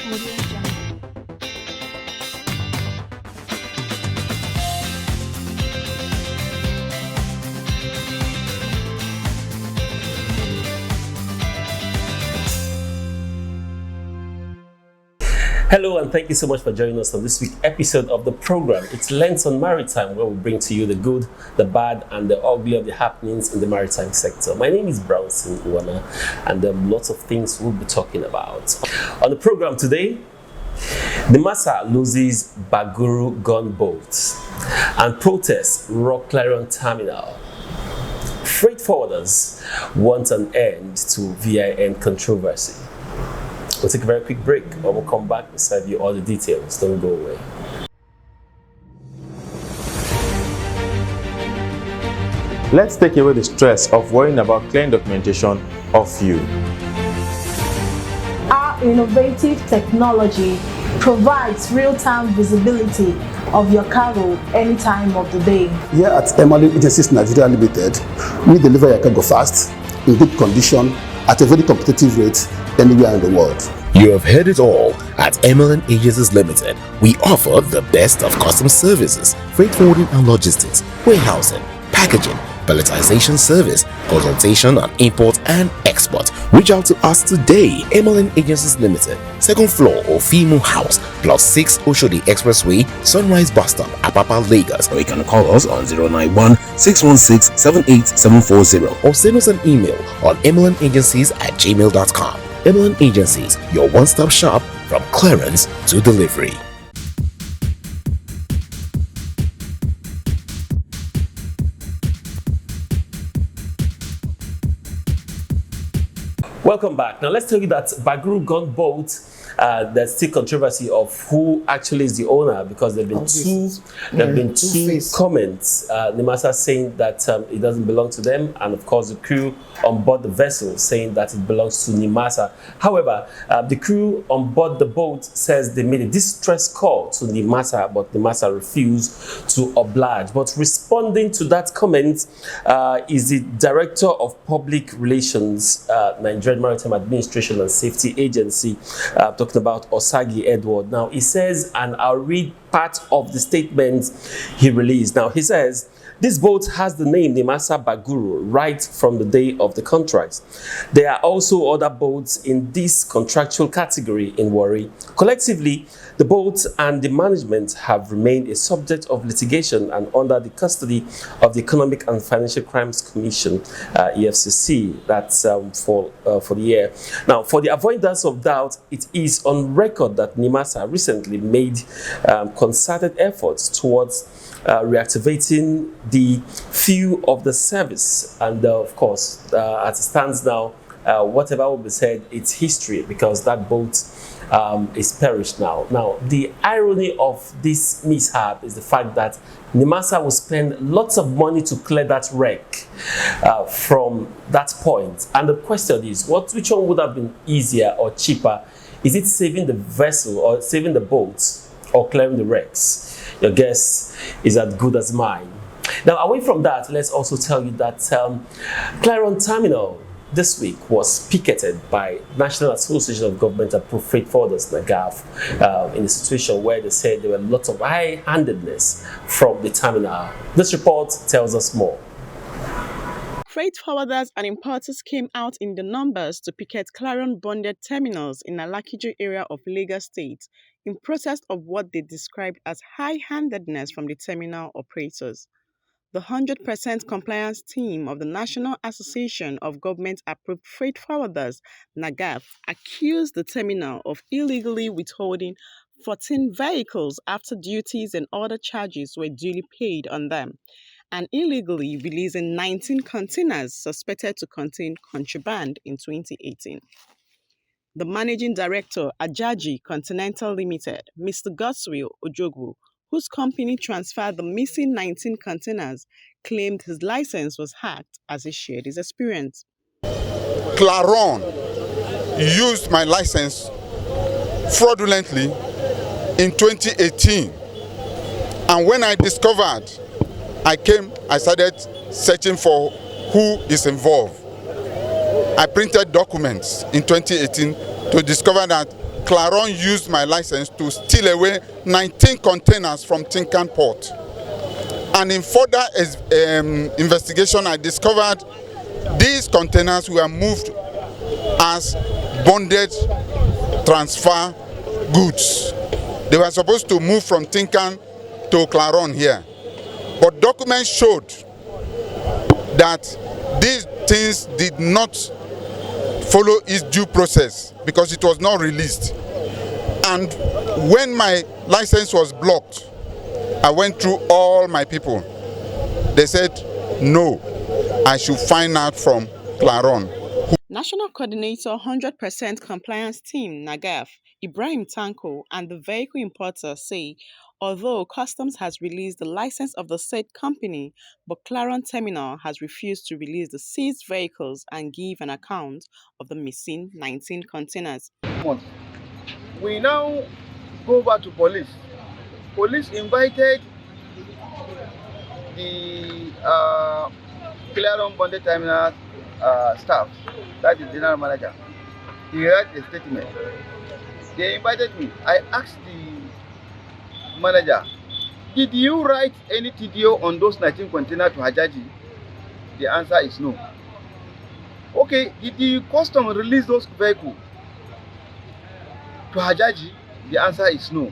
Audio Jungle. Hello and thank you so much for joining us on this week's episode of the program. It's Lens on Maritime, where we bring to you the good, the bad, and the ugly of the happenings in the maritime sector. My name is Brownson Uwana, and there are lots of things we'll be talking about. On the program today, Nimasa loses Baguru gunboat, and protests rock Clarion Terminal. Freight forwarders want an end to VIN controversy. We'll take a very quick break, and we'll come back and serve you all the details. Don't go away. Let's take away the stress of worrying about clearing documentation of fuel. Our innovative technology provides real-time visibility of your cargo any time of the day. Here at Maritime Agencies Nigeria Limited, we deliver your cargo fast, in good condition, at a very competitive rate anywhere in the world. You have heard it all. At Maritime Agencies Limited, we offer the best of customs services, freight forwarding and logistics, warehousing, packaging, palletization service, consultation on import and export. Reach out to us today. Maritime Agencies Limited, second floor of Fimo House, Plot 6 Oshodi Expressway, Sunrise Bus Stop, Apapa, Lagos. Or you can call us on 091-616-78740 or send us an email on emailingagencies@gmail.com. Maritime Agencies, your one-stop shop from clearance to delivery. Welcome back. Now let's tell you that Baguru gunboat, there's still controversy of who actually is the owner, because there have been two comments. Nimasa saying that it doesn't belong to them, and of course the crew on board the vessel saying that it belongs to Nimasa. However, the crew on board the boat says they made a distress call to Nimasa, but Nimasa refused to oblige. But responding to that comment is the Director of Public Relations, Nigerian Maritime Administration and Safety Agency, talking about Osagi Edward. Now he says, and I'll read part of the statement he released. Now he says, this boat has the name Nimasa Baguru right from the day of the contract. There are also other boats in this contractual category in Warri. Collectively, the boat and the management have remained a subject of litigation and under the custody of the Economic and Financial Crimes Commission, EFCC. That's for the year. Now, for the avoidance of doubt, it is on record that Nimasa recently made concerted efforts towards reactivating the few of the service, and of course, as it stands now, whatever will be said, it's history, because that boat is perished now. Now, the irony of this mishap is the fact that Nimasa will spend lots of money to clear that wreck from that point. And the question is, which one would have been easier or cheaper? Is it saving the vessel or saving the boat or clearing the wrecks? Your guess is as good as mine. Now, away from that, let's also tell you that Clarion Terminal this week was picketed by National Association of Government Approved Freight Forwarders, NAGAF, in a situation where they said there were lots of high-handedness from the terminal. This report tells us more. Freight forwarders and importers came out in the numbers to picket Clarion-bonded terminals in Alakija area of Lagos State in protest of what they described as high-handedness from the terminal operators. The 100% compliance team of the National Association of Government-Approved Freight Forwarders, NAGAF, accused the terminal of illegally withholding 14 vehicles after duties and other charges were duly paid on them, and illegally releasing 19 containers suspected to contain contraband in 2018. The managing director, Ajaji Continental Limited, Mr. Godswill Ojogwu, whose company transferred the missing 19 containers, claimed his license was hacked as he shared his experience. Clarion used my license fraudulently in 2018, and when I discovered, I started searching for who is involved. I printed documents in 2018 to discover that Claron used my license to steal away 19 containers from Tinkan Port. And in further investigation, I discovered these containers were moved as bonded transfer goods. They were supposed to move from Tinkan to Claron here. But documents showed that these things did not follow its due process because it was not released. And when my license was blocked, I went through all my people. They said, no, I should find out from Claron. National Coordinator 100% Compliance Team NAGAF, Ibrahim Tanko, and the vehicle importer say, although Customs has released the license of the said company, but Claron Terminal has refused to release the seized vehicles and give an account of the missing 19 containers. We now go back to police. Police invited the Claron Bonded Terminal staff, that is general manager. He read a statement. They invited me. I asked the manager, did you write any TDO on those 19 containers to Hajaji? The answer is no. Okay, did the custom release those vehicles to Hajaji? The answer is no.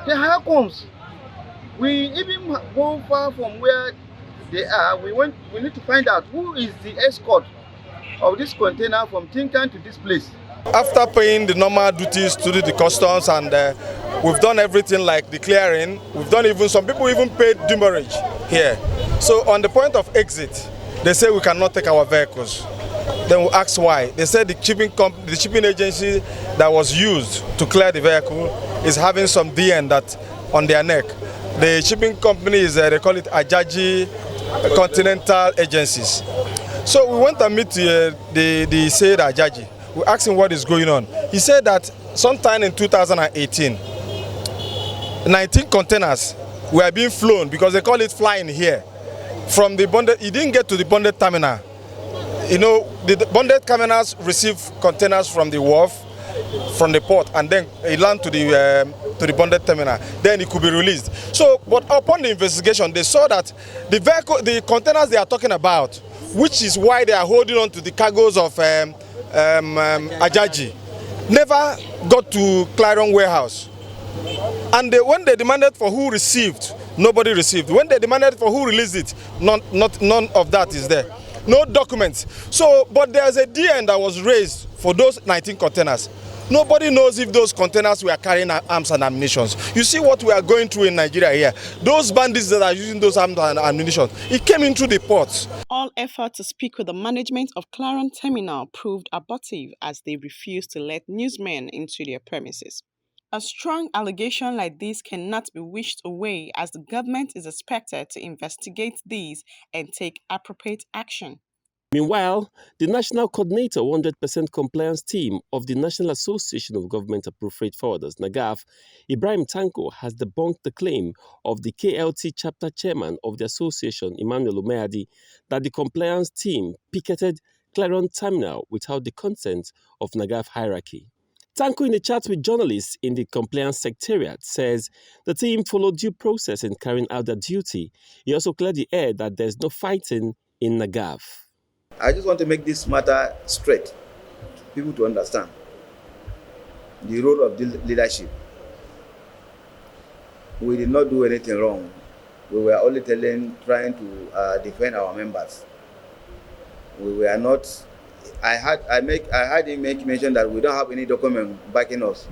Then how comes we even go far from where they are? We need to find out who is the escort of this container from Tinkan to this place. After paying the normal duties to the customs, and we've done everything like the clearing, we've done even, some people even paid demurrage here. So on the point of exit, they say we cannot take our vehicles. Then we ask why. They said the shipping agency that was used to clear the vehicle is having some DN that on their neck. The shipping company is, they call it Ajaji Continental Agencies. So we went and meet the said Ajaji. We asked him what is going on. He said that sometime in 2018, 19 containers were being flown, because they call it flying here, from the bonded. He didn't get to the bonded terminal. You know, the bonded terminals receive containers from the wharf, from the port, and then it land to the bonded terminal. Then it could be released. So, but upon the investigation, they saw that the containers they are talking about, which is why they are holding on to the cargoes of Ajaji, never got to Claron warehouse. And when they demanded for who received, nobody received. When they demanded for who released it, none of that is there. No documents. So, but there's a DN that was raised for those 19 containers. Nobody knows if those containers were carrying arms and ammunition. You see what we are going through in Nigeria here. Those bandits that are using those arms and ammunition, it came into the ports. All effort to speak with the management of Claron Terminal proved abortive, as they refused to let newsmen into their premises. A strong allegation like this cannot be wished away, as the government is expected to investigate these and take appropriate action. Meanwhile, the National Coordinator 100% Compliance Team of the National Association of Government Approved Freight Forwarders, NAGAF, Ibrahim Tanko, has debunked the claim of the KLT chapter chairman of the association, Emmanuel Umeadi, that the compliance team picketed Claron Terminal without the consent of NAGAF hierarchy. Tanko, in a chat with journalists in the compliance secretariat, says the team followed due process in carrying out their duty. He also cleared the air that there's no fighting in NAGAF. I just want to make this matter straight, people to understand the role of the leadership. We did not do anything wrong. We were only trying to defend our members. We were not. I had him make mention that we don't have any document backing us.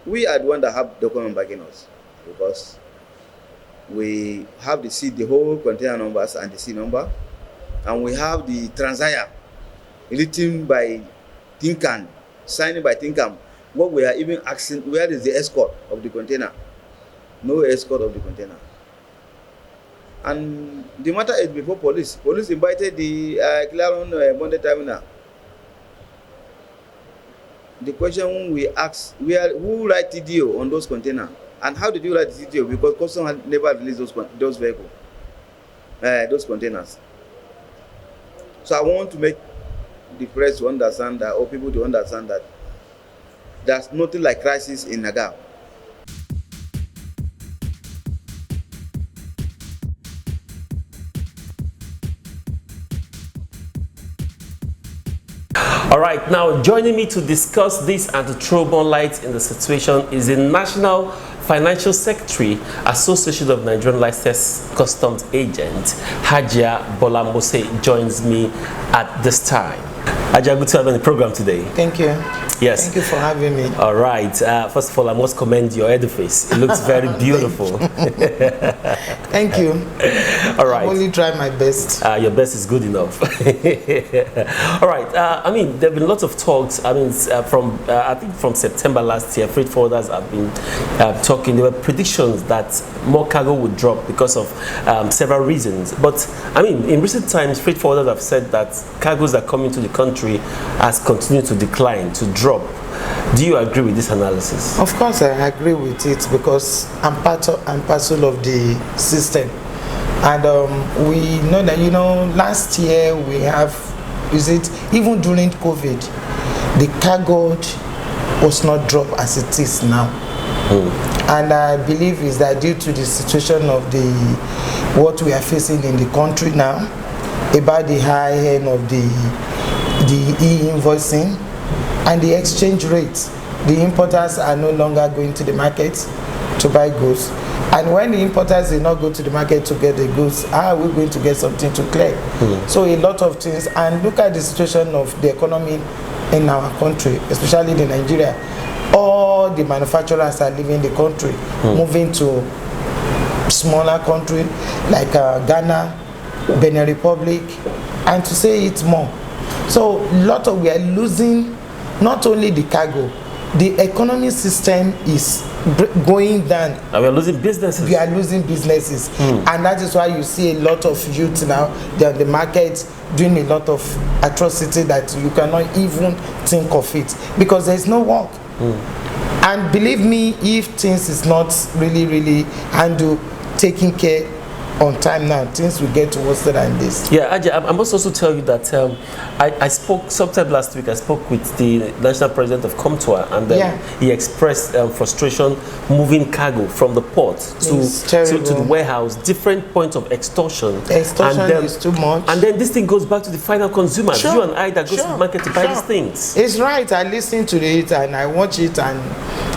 We are the one that have document backing us, because we have the whole container numbers and the C number. And we have the transire written by Tinkan, signed by Tinkan. What we are even asking, where is the escort of the container? No escort of the container. And the matter is before police. Police invited the Claron Bonded Terminal. The question we asked, who write TDO on those containers? And how did you write the TDO? Because Customs had never released those vehicles, those containers. So I want to make the press to understand that, or people to understand that there's nothing like crisis in Naga. All right, now joining me to discuss this and to throw more light in the situation is the National Financial Secretary, Association of Nigerian Licensed Customs Agents, Hajia Bolamose, joins me at this time. Hajia, good to have you on the program today. Thank you. Yes. Thank you for having me. All right. First of all, I must commend your edifice. It looks very beautiful. Thank you. All right. I only try my best. Your best is good enough. All right. I mean, there have been lots of talks. I mean, I think from September last year, freight forwarders have been talking. There were predictions that more cargo would drop because of several reasons. But I mean, in recent times, freight forwarders have said that cargoes that come into the country has continued to decline, to drop. Do you agree with this analysis? Of course, I agree with it because I'm parcel of the system, and we know that last year we have, even during COVID, the cargo was not dropped as it is now, and I believe is that due to the situation of what we are facing in the country now, about the high end of the e-invoicing and the exchange rates. The importers are no longer going to the market to buy goods. And when the importers did not go to the market to get the goods, how are we going to get something to clear? So a lot of things, and look at the situation of the economy in our country, especially in Nigeria. All the manufacturers are leaving the country, moving to smaller countries like Ghana, Benin Republic, and to say it more. So we are losing not only the cargo, the economic system is going down. And we are losing businesses. We are losing businesses. And that is why you see a lot of youth now, they're on the market doing a lot of atrocity that you cannot even think of it because there's no work. And believe me, if things is not really handled, taking care on time now, things will get worse than this. Yeah, Ajay, I must also tell you that I spoke sometime last week. I spoke with the national president of Comtour, and he expressed frustration moving cargo from the port to the warehouse, different points of extortion. Extortion is too much. And then this thing goes back to the final consumer, you and I that goes to the market to buy these things. It's right. I listen to it and I watch it, and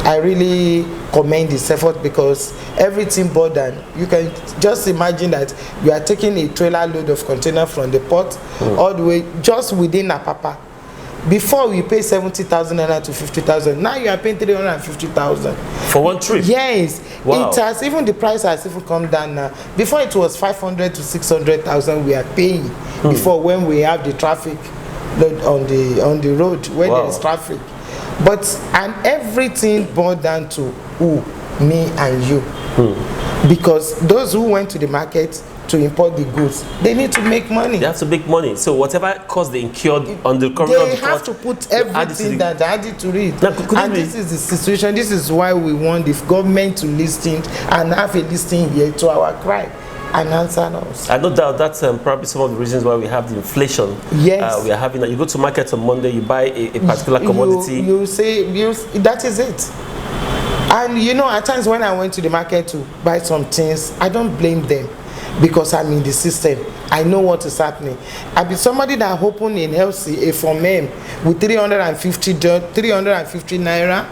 I really commend this effort because everything burden. You can just imagine that you are taking a trailer load of container from the port all the way just within Apapa. Before we pay 70,000 naira to 50,000, now you are paying 350,000 for one trip. Yes, wow. It has even the price has even come down now. Before it was 500 to 600,000 we are paying before when we have the traffic load on the road when there is traffic. But and everything boiled down to who, me and you, because those who went to the market to import the goods, they need to make money. They have to make money. So whatever cost they incurred on the corridor, they have to put everything that they added to it. Now, and this is the situation. This is why we want the government to listen and have a listening here to our cry and answer us. I no doubt that's probably some of the reasons why we have the inflation. Yes, we are having. You go to market on Monday, you buy a particular commodity. You say that is it. And at times when I went to the market to buy some things, I don't blame them because I'm in the system. I know what is happening. I be somebody that opened in LC a form M with 350 naira,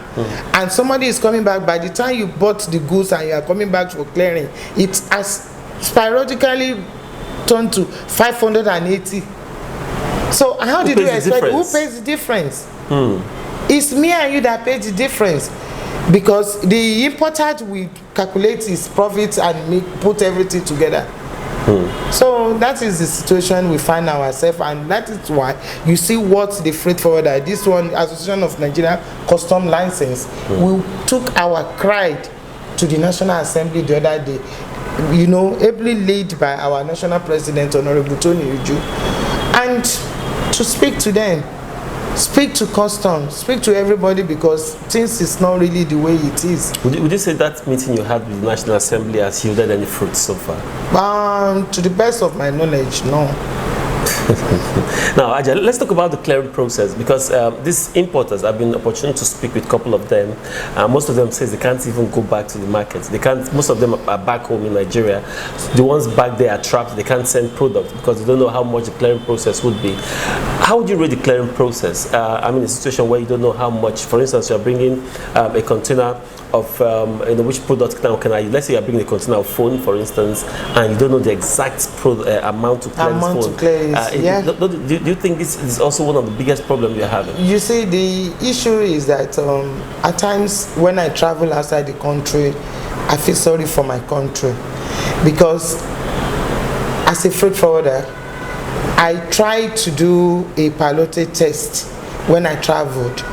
and somebody is coming back. By the time you bought the goods and you are coming back for clearing, it has sporadically turned to 580. So how did you expect? Who pays the difference? It's me and you that pays the difference, because the importer will calculate his profits and put everything together. So that is the situation we find ourselves, and that is why you see what the freight forwarder, this one, Association of Nigerian Custom License, we took our cry to the National Assembly the other day, ably led by our national president, Honorable Tony Uju, and to speak to them, speak to customs, speak to everybody, because things is not really the way it is. Would you say that meeting you had with the National Assembly has yielded any fruits so far? To the best of my knowledge, no. Now, Ajay, let's talk about the clearing process, because these importers, I've been opportunity to speak with a couple of them. Most of them says they can't even go back to the market. They can't. Most of them are back home in Nigeria. The ones back there are trapped. They can't send products because they don't know how much the clearing process would be. How would you rate the clearing process? I mean, a situation where you don't know how much. For instance, you are bringing a container of which product now can I use? Let's say you're bringing a container of phone, for instance, and you don't know the exact amount to clear this phone. Do you think this is also one of the biggest problems you're having? You see, the issue is that at times when I travel outside the country, I feel sorry for my country, because as a freight forwarder, I tried to do a piloted test when I traveled.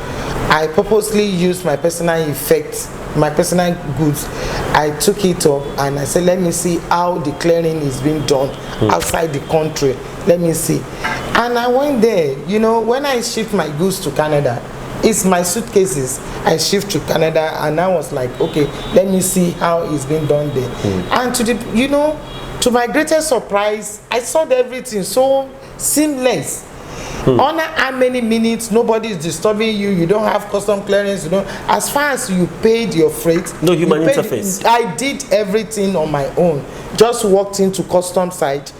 I purposely used my personal effects, my personal goods. I took it up and I said, let me see how the clearing is being done outside the country. Let me see. And I went there. You know, when I shipped my goods to Canada, it's my suitcases I shipped to Canada, and I was like, okay, let me see how it's being done there. And to my greatest surprise, I saw everything so seamless. Under how many minutes, nobody is disturbing you, you don't have custom clearance, as far as you paid your freight, no human interface. I did everything on my own. Just walked into custom site,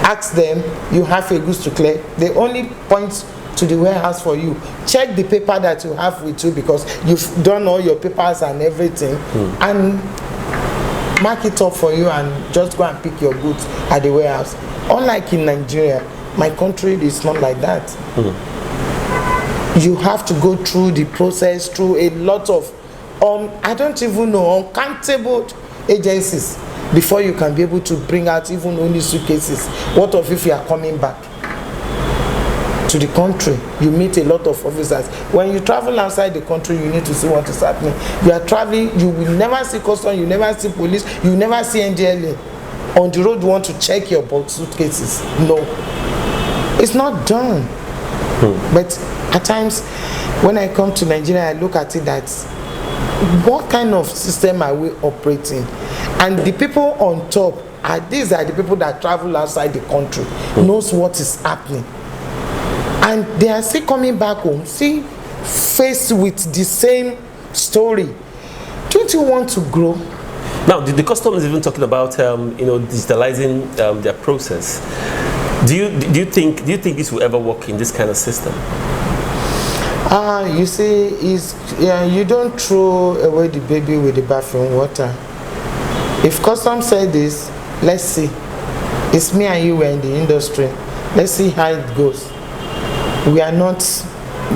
asked them, you have a goods to clear. They only point to the warehouse for you. Check the paper that you have with you, because you've done all your papers and everything, and mark it up for you and just go and pick your goods at the warehouse. Unlike in Nigeria, my country is not like that. You have to go through the process, through a lot of I don't even know, uncountable agencies before you can be able to bring out even only suitcases. What of if you are coming back to the country? You meet a lot of officers. When you travel outside the country, you need to see what is happening. You are traveling, you will never see custom, you never see police, you never see NDLA. On the road, you want to check your box suitcases. No, it's not done. But at times, when I come to Nigeria, I look at it that what kind of system are we operating? And the people on top, these are the people that travel outside the country, knows what is happening. And they are still coming back home, see, faced with the same story. Don't you want to grow? Now, the customs is even talking about digitalizing their process. Do you think this will ever work in this kind of system? You see, you don't throw away the baby with the bathroom water. If customs said this, let's see. It's me and you were in the industry. Let's see how it goes. We are not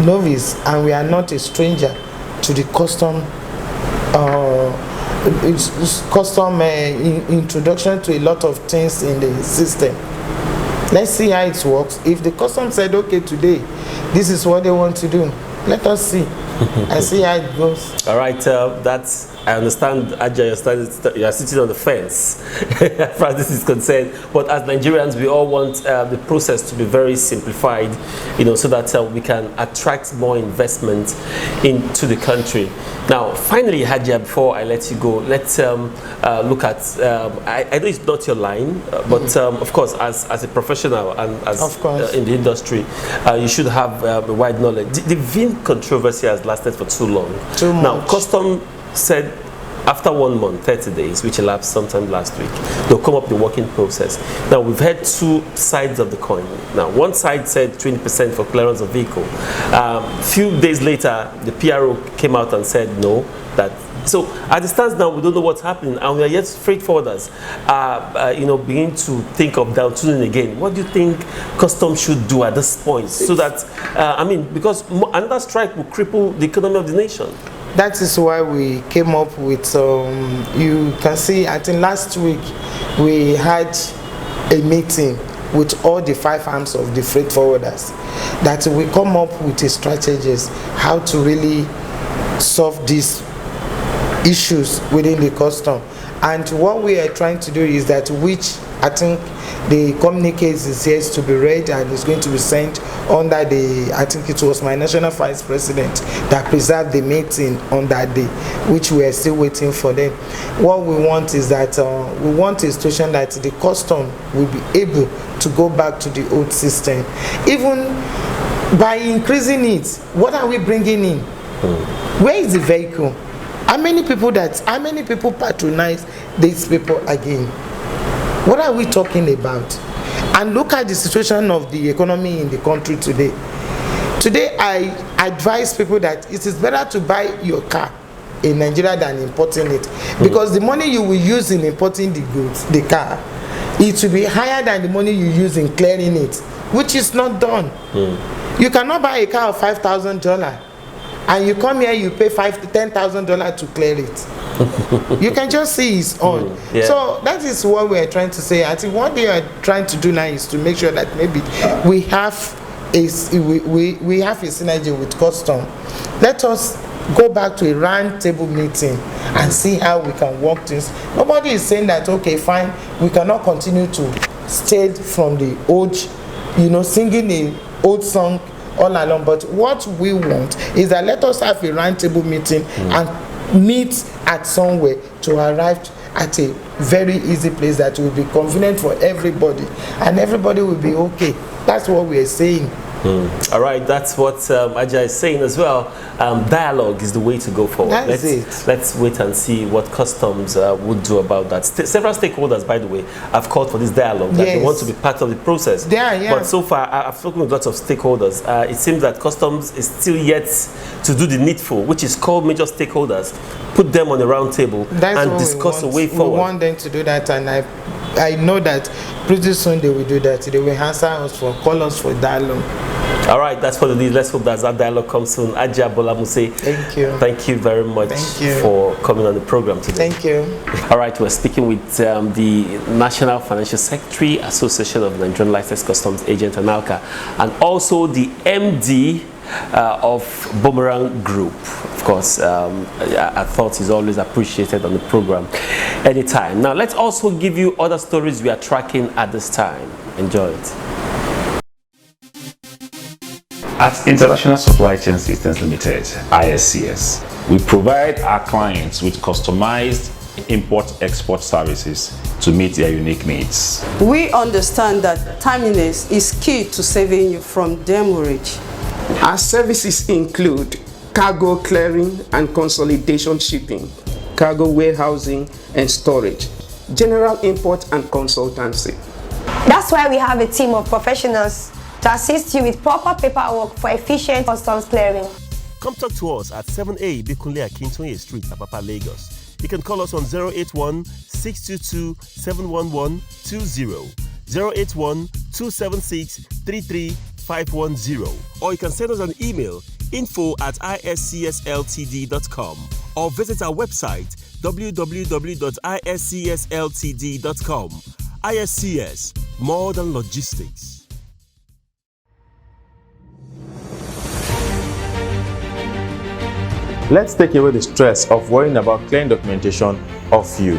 novice, and we are not a stranger to the introduction to a lot of things in the system. Let's see how it works. If the custom said, okay, today, this is what they want to do, let us see and see how it goes. All right, I understand, Ajay, you are sitting on the fence as far as this is concerned. But as Nigerians, we all want the process to be very simplified, so that we can attract more investment into the country. Now, finally, Ajay, before I let you go, let's look at, I know it's not your line, but of course, as a professional and as in the industry, you should have a wide knowledge. The VIN controversy has lasted for too long. Too much. Now, Custom said after 1 month, 30 days, which elapsed sometime last week, they'll come up with the working process. Now, we've had two sides of the coin. Now, one side said 20% for clearance of vehicle. Few days later, the PRO came out and said no. So, at the stance now, we don't know what's happening, and we are yet freight forwarders, beginning to think of down tuning again. What do you think Customs should do at this point, so that, because another strike will cripple the economy of the nation? That is why we came up with, you can see, I think last week we had a meeting with all the 5 arms of the freight forwarders, that we come up with a strategies how to really solve these issues within the custom. And what we are trying to do is that, which I think the communicates is yet to be read and is going to be sent under I think it was my national vice president that preserved the meeting on that day, which we are still waiting for them. What we want is that we want a situation that the custom will be able to go back to the old system. Even by increasing it, what are we bringing in? Where is the vehicle? How many people patronize these people again? What are we talking about? And look at the situation of the economy in the country today. Today, I advise people that it is better to buy your car in Nigeria than importing it, because the money you will use in importing the goods, the car, it will be higher than the money you use in clearing it, which is not done. You cannot buy a car of $5,000 and you come here, you pay $5,000 to $10,000 to clear it. You can just see it's on. So that is what we are trying to say. I think what they are trying to do now is to make sure that maybe we have a synergy with custom. Let us go back to a round table meeting and see how we can work things. Nobody is saying that, okay, fine, we cannot continue to stay from the old, singing the old song all along. But what we want is that let us have a round table meeting and meet at somewhere to arrive at a very easy place that will be convenient for everybody, and everybody will be okay. That's what we are saying. All right, that's what Aja is saying as well. Dialogue is the way to go forward. Let's wait and see what customs would do about that. Several stakeholders, by the way, have called for this dialogue, that they want to be part of the process. But so far, I've spoken with lots of stakeholders. It seems that customs is still yet to do the needful, which is called major stakeholders, put them on a round table and discuss a way forward. We want them to do that, and I know that pretty soon they will do that. They will answer us call us for dialogue. All right, that's what it is. Let's hope that dialogue comes soon. Aja Bolamuse, thank you. Thank you very much for coming on the program today. Thank you. All right, we're speaking with the National Financial Secretary, Association of Nigerian Licensed Customs Agents, ANALCA, and also the MD of Boomerang Group. Of course, our thoughts is always appreciated on the program anytime. Now, let's also give you other stories we are tracking at this time. Enjoy it. At International Supply Chain Systems Limited, ISCS, we provide our clients with customized import-export services to meet their unique needs. We understand that timeliness is key to saving you from demurrage. Our services include cargo clearing and consolidation shipping, cargo warehousing and storage, general import and consultancy. That's why we have a team of professionals to assist you with proper paperwork for efficient customs clearing. Come talk to us at 7A Bikunle Akintoye Street, Apapa, Lagos. You can call us on 081 622 711 20, 081 276 33510, or you can send us an email info@iscsltd.com or visit our website www.iscsltd.com. ISCS, more than logistics. Let's take away the stress of worrying about clear documentation of you.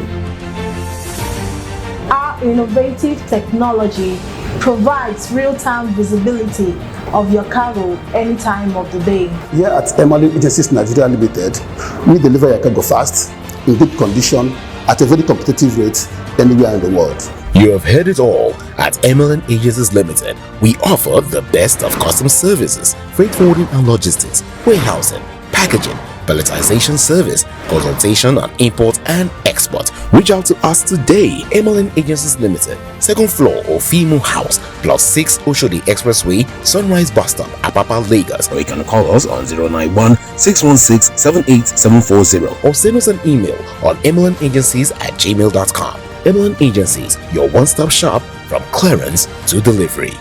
Our innovative technology provides real-time visibility of your cargo any time of the day. Here at Maritime Agencies Nigeria Limited, we deliver your cargo fast, in good condition, at a very competitive rate anywhere in the world. You have heard it all. At Maritime Agencies Limited, we offer the best of custom services, freight forwarding and logistics, warehousing, packaging, palletization service, consultation on import and export. Reach out to us today. Maritime Agencies Limited, second floor of Fimo House, Plot 6, Oshodi Expressway, Sunrise Bus Stop, Apapa, Lagos. Or you can call us on 091 616 78740 or send us an email on maritimeagencies@gmail.com. Maritime Agencies, your one-stop shop from clearance to delivery.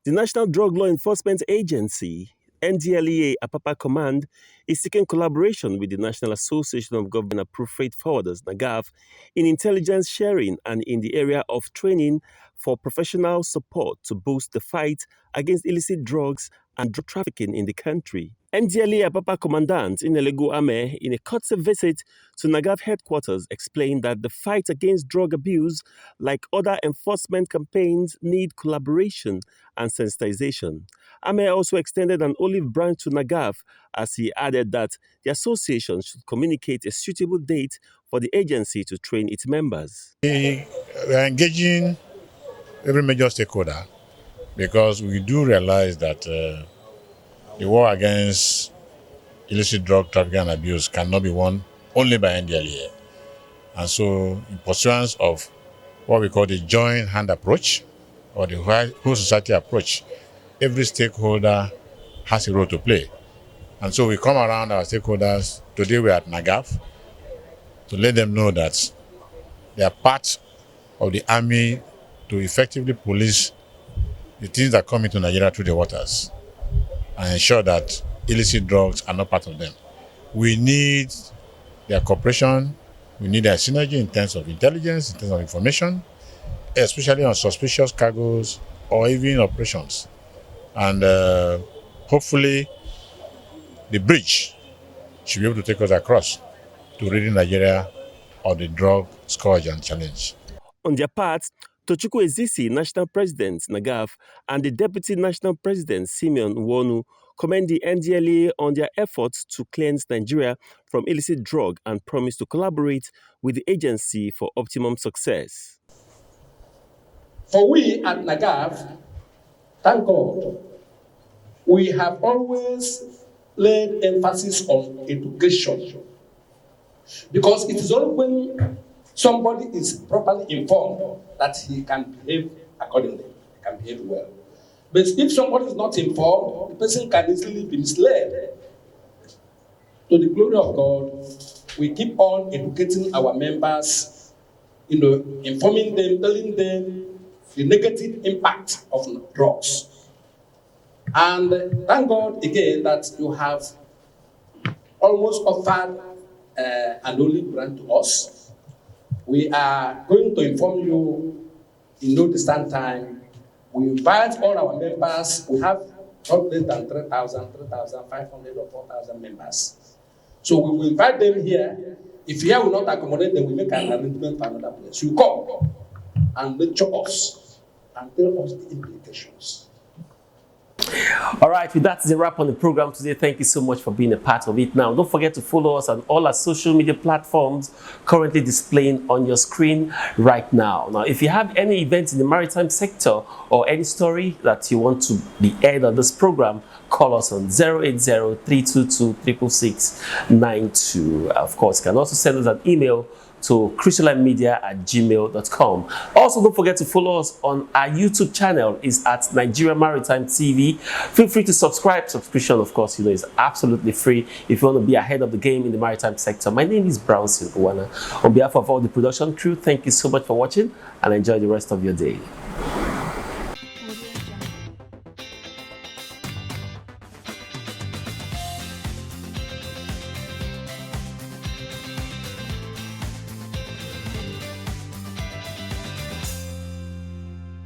The National Drug Law Enforcement Agency, NDLEA Apapa Command, is seeking collaboration with the National Association of Government-Approved Freight Forwarders, NAGAF, in intelligence sharing and in the area of training for professional support to boost the fight against illicit drugs and drug trafficking in the country. NDLEA Apapa Commandant Inelegu Ame, in a courtesy visit to Nagav headquarters, explained that the fight against drug abuse, like other enforcement campaigns, need collaboration and sensitization. Ame also extended an olive branch to Nagav as he added that the association should communicate a suitable date for the agency to train its members. We are engaging every major stakeholder because we do realize that the war against illicit drug trafficking and abuse cannot be won only by NDLEA. And so, in pursuance of what we call the joint hand approach or the whole society approach, every stakeholder has a role to play. And so we come around our stakeholders. Today we're at Nagav to let them know that they are part of the army to effectively police the things that come into Nigeria through the waters and ensure that illicit drugs are not part of them. We need their cooperation, we need their synergy in terms of intelligence, in terms of information, especially on suspicious cargoes or even operations. And hopefully the bridge should be able to take us across to ridding Nigeria of the drug scourge and challenge. On their part, Tochukwu Ezisi, National President, Nagav, and the Deputy National President, Simeon Nwonu, commend the NDLEA on their efforts to cleanse Nigeria from illicit drug and promise to collaborate with the agency for optimum success. For we at Nagav, thank God, we have always laid emphasis on education, because it is only when somebody is properly informed that he can behave accordingly, he can behave well. But if somebody is not informed, the person can easily be misled. To the glory of God, we keep on educating our members, informing them, telling them the negative impact of drugs. And thank God again that you have almost offered an olive branch to us. We are going to inform you in no distant time. We invite all our members. We have not less than 3,500 or 4,000 members. So we will invite them here. If here will not accommodate them, we make an arrangement for another place. You come and lecture us and tell us the implications. All right, with that is a wrap on the program today. Thank you so much for being a part of it. Now, don't forget to follow us on all our social media platforms currently displaying on your screen right now. Now, if you have any events in the maritime sector or any story that you want to be aired on this program, call us on 080-322-66692. Of course, you can also send us an email to crystallinemedia@gmail.com. Also, don't forget to follow us on our YouTube channel. It's at Nigeria Maritime TV. Feel free to subscribe. Subscription, of course, is absolutely free if you want to be ahead of the game in the maritime sector. My name is Brownson Uwana. On behalf of all the production crew, thank you so much for watching and enjoy the rest of your day.